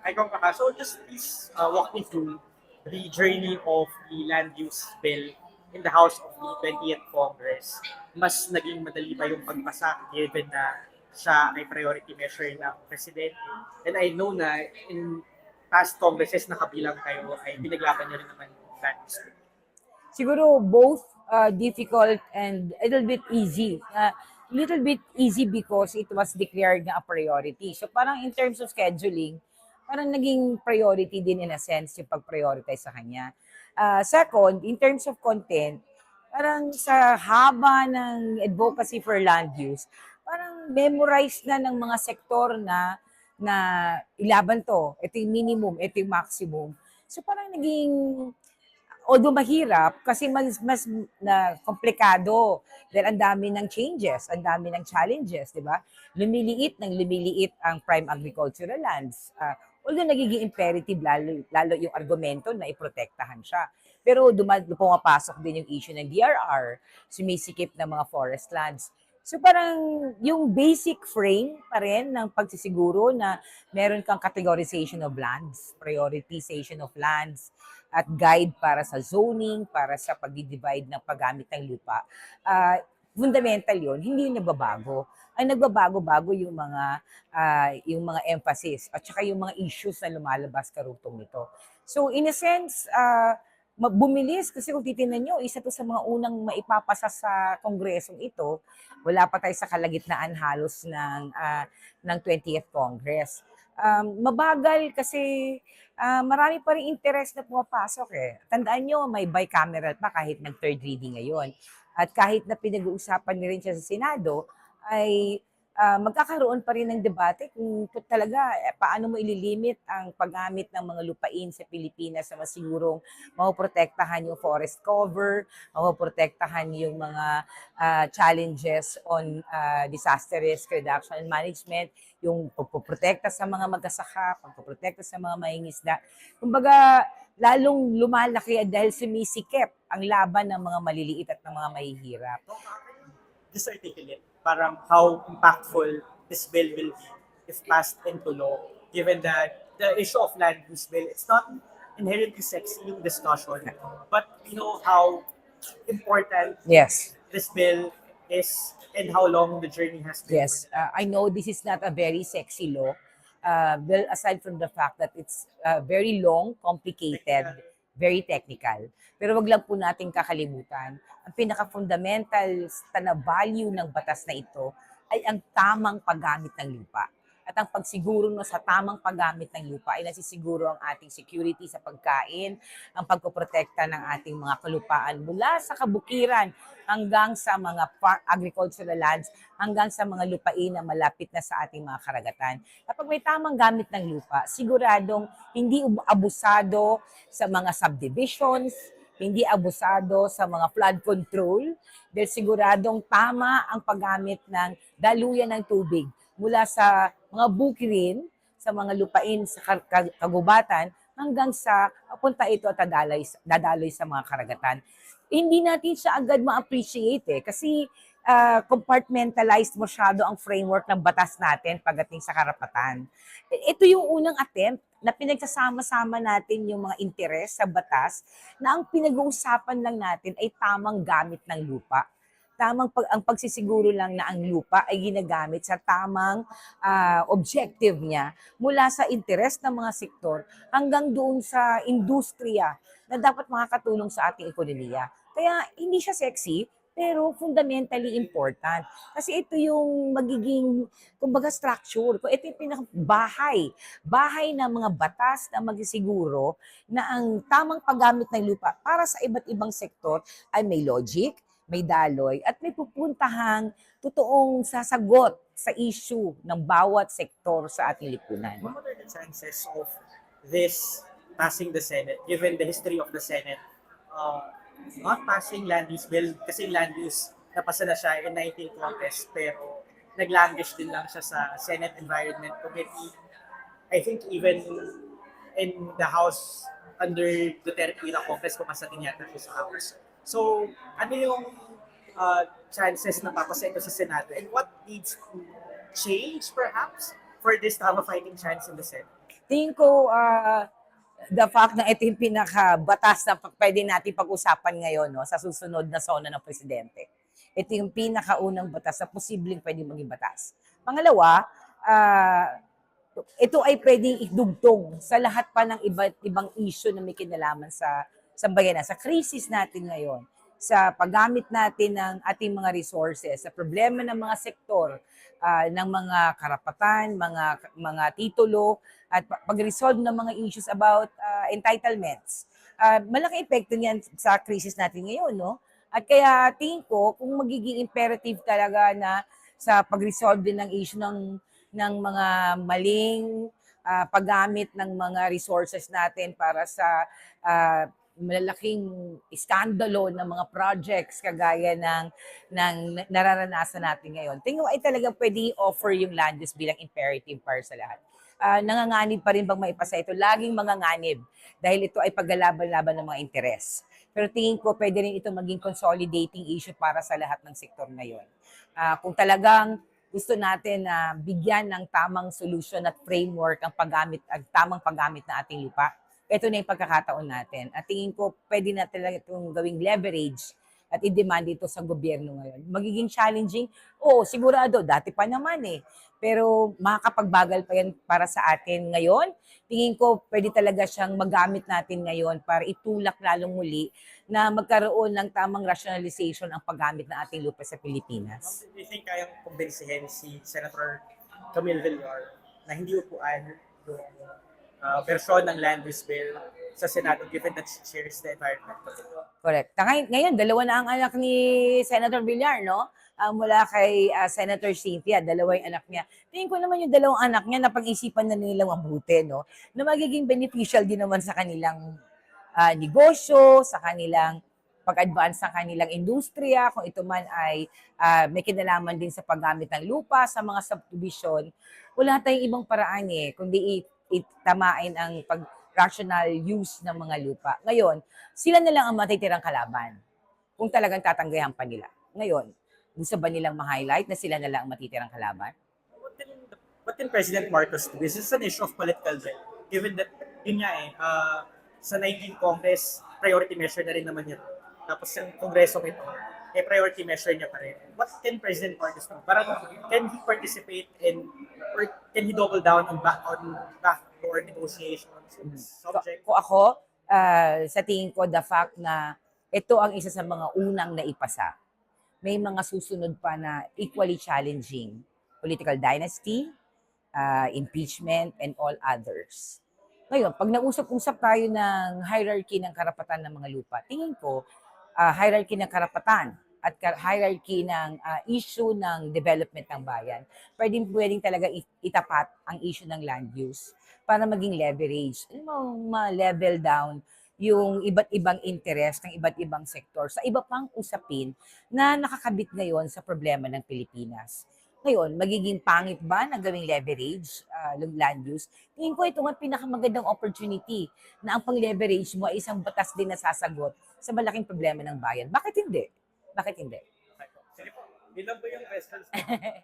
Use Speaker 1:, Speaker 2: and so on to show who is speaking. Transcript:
Speaker 1: Hi, Kongkaka. So just please walk me through the journey of the land use bill in the House of the 20th Congress. Mas naging madali ba yung pagbasa given na siya ay priority measure ng Presidente? And I know na in past Congresses na kabilang kayo ay pinaglaban niyo rin naman yung land use bill.
Speaker 2: Siguro both difficult and a little bit easy. Little bit easy because it was declared na a priority. So parang in terms of scheduling, parang naging priority din in a sense yung pag-prioritize sa kanya. Second, in terms of content, parang sa haba ng advocacy for land use, parang memorized na ng mga sektor na ilaban to. Ito yung minimum, ito yung maximum. So parang naging although mahirap kasi mas na komplikado dahil ang dami ng changes, ang dami ng challenges, di ba? Lumiliit ang prime agricultural lands. Although nagiging imperative lalo yung argumento na iprotektahan siya. Pero pumapasok din yung issue ng DRR, sumisikip ng mga forest lands. So parang yung basic frame pa rin ng pagsisiguro na meron kang categorization of lands, prioritization of lands, at guide para sa zoning, para sa pag-divide ng paggamit ng lupa. Fundamental yon, hindi yun nagbabago. Ang nagbabago-bago yung mga emphasis at saka yung mga issues na lumalabas karugtong nito. So in a sense, bumilis kasi kung titingnan nyo, isa to sa mga unang maipapasa sa kongresong ito. Wala pa tayo sa kalagitnaan halos ng 20th Congress. Mabagal kasi marami pa rin interest na pumapasok eh. Tandaan nyo, may bicameral pa kahit nag-third reading ngayon. At kahit na pinag-uusapan niya rin siya sa Senado, ay magkakaroon pa rin ng debate kung talaga paano mo ililimit ang paggamit ng mga lupain sa Pilipinas na masigurong mapoprotektahan yung forest cover, mapoprotektahan yung mga challenges on disaster risk reduction and management, yung pagpoprotekta sa mga mag-asaka, pagpoprotekta sa mga mangingisda. Kumbaga, lalong lumalaki dahil sumisikip ang laban ng mga maliliit at ng mga mahihirap.
Speaker 1: Just articulate parang how impactful this bill will be if passed into law, given that the issue of land use bill, it's not inherently sexy yung discussion, but you know how important
Speaker 2: Yes.
Speaker 1: this bill is and how long the journey has been for
Speaker 2: Yes, I know this is not a very sexy law. Well, aside from the fact that it's very long, complicated, very technical. Pero wag lang po natin kakalimutan, ang pinaka-fundamental na value ng batas na ito ay ang tamang paggamit ng lupa. At ang pagsiguro no, sa tamang paggamit ng lupa ay nasisiguro ang ating security sa pagkain, ang pagpoprotekta ng ating mga kalupaan mula sa kabukiran hanggang sa mga agricultural lands, hanggang sa mga lupain na malapit na sa ating mga karagatan. Kapag may tamang gamit ng lupa, siguradong hindi abusado sa mga subdivisions, hindi abusado sa mga flood control, dahil siguradong tama ang paggamit ng daluyan ng tubig mula sa mga bukirin, sa mga lupain sa kagubatan, hanggang sa papunta ito at dadaloy sa mga karagatan. Hindi natin siya agad ma-appreciate kasi compartmentalized masyado ang framework ng batas natin pagdating sa karapatan. Ito yung unang attempt na pinagsasama-sama natin yung mga interes sa batas na ang pinag-uusapan lang natin ay tamang gamit ng lupa. Ang pagsisiguro lang na ang lupa ay ginagamit sa tamang objective niya mula sa interes ng mga sektor hanggang doon sa industriya na dapat makakatulong sa ating ekonomiya. Kaya hindi siya sexy, pero fundamentally important. Kasi ito yung magiging, kumbaga, structure. Ito yung bahay ng mga batas na magsisiguro na ang tamang paggamit ng lupa para sa iba't ibang sektor ay may logic, may daloy, at may pupuntahang totoong sasagot sa issue ng bawat sektor sa ating lipunan.
Speaker 1: what are the chances of this passing the Senate, given the history of the Senate, not passing land use bill, kasi land use, napasa na siya in 19 pero naglanguish din lang siya sa Senate Environment Committee. I think even in the House under Duterte era Congress, pumasa din yata siya sa House. So, ano yung chances na papasa ito sa Senado and what needs to change perhaps for this to have a fighting chance in the Senate?
Speaker 2: Tingin ko, the fact na ito yung pinaka-batas na pwede natin pag-usapan ngayon, no, sa susunod na sona ng presidente. Ito yung pinakaunang batas na posibleng pwede maging batas. Pangalawa, ito ay pwedeng idugtong sa lahat pa ng iba't ibang issue na may kinalaman sa bayanan, sa krisis natin ngayon, sa paggamit natin ng ating mga resources, sa problema ng mga sektor, ng mga karapatan, mga titulo, at pag-resolve ng mga issues about entitlements. Malaki epekto niyan sa krisis natin ngayon, no? At kaya tingin ko, kung magiging imperative talaga na sa pag-resolve din ng issue ng mga maling paggamit ng mga resources natin para sa malalaking iskandalo ng mga projects kagaya ng nararanasan natin ngayon. Tingin ko ay talagang pwede offer yung land use bilang imperative para sa lahat. Nanganganib pa rin bang maipasa ito? Laging manganganib dahil ito ay paglalaban-laban ng mga interes. Pero tingin ko pwede rin ito maging consolidating issue para sa lahat ng sektor ngayon. Kung talagang gusto natin na bigyan ng tamang solution at framework ang tamang paggamit ng ating lupa, ito na yung pagkakataon natin. At tingin ko pwede na talaga itong gawing leverage at i-demand ito sa gobyerno ngayon. Magiging challenging? Oo, sigurado. Dati pa naman eh. Pero makakapagbagal pa yan para sa atin ngayon. Tingin ko pwede talaga siyang magamit natin ngayon para itulak lalong muli na magkaroon ng tamang rationalization ang paggamit ng ating lupa sa Pilipinas.
Speaker 1: Do you think kayang kumbinsihin si Senator Camille Villar na hindi upuan yung version ng land use bill sa Senado given that she chairs the environment committee?
Speaker 2: Correct. Ngayon, dalawa na ang anak ni Senator Villar, no? Mula kay Senator Cynthia, dalawa yung anak niya. Tingin ko naman yung dalawang anak niya, napag-isipan na nilang mabuti, no? Na magiging beneficial din naman sa kanilang negosyo, sa kanilang pag-advance sa kanilang industriya, kung ito man ay may kinalaman din sa paggamit ng lupa, sa mga subdivision. Wala tayong ibang paraan kundi itamain ang rational use ng mga lupa. Ngayon, sila na lang ang matitirang kalaban kung talagang tatanggayan pa nila. Ngayon, gusto ba nilang ma-highlight na sila na lang ang matitirang kalaban?
Speaker 1: What can President Marcos do? This is an issue of political will. Given that, yun nga sa 19th Congress, priority measure na rin naman yun. Tapos yung Kongreso ito, priority measure niya pa rin. What can President Marcos do? Parang, can he participate in, or can he double down on backdoor negotiations on this subject?
Speaker 2: Kung ako, sa tingin ko, the fact na ito ang isa sa mga unang naipasa. May mga susunod pa na equally challenging. Political dynasty, impeachment, and all others. Ngayon, pag nausap-usap tayo ng hierarchy ng karapatan ng mga lupa, tingin ko, hierarchy ng karapatan at hierarchy ng issue ng development ng bayan, pwedeng talaga itapat ang issue ng land use para maging leverage. Ma-level down yung iba't ibang interest ng iba't ibang sektor sa iba pang usapin na nakakabit ngayon sa problema ng Pilipinas. Ngayon, magiging pangit ba na gawing leverage ng land use? Tingin ko ito nga pinakamagandang opportunity na ang pang-leverage mo ay isang batas din na sasagot sa malaking problema ng bayan. Bakit hindi? Bakit hindi?
Speaker 1: Sige po, yun lang po yung questions.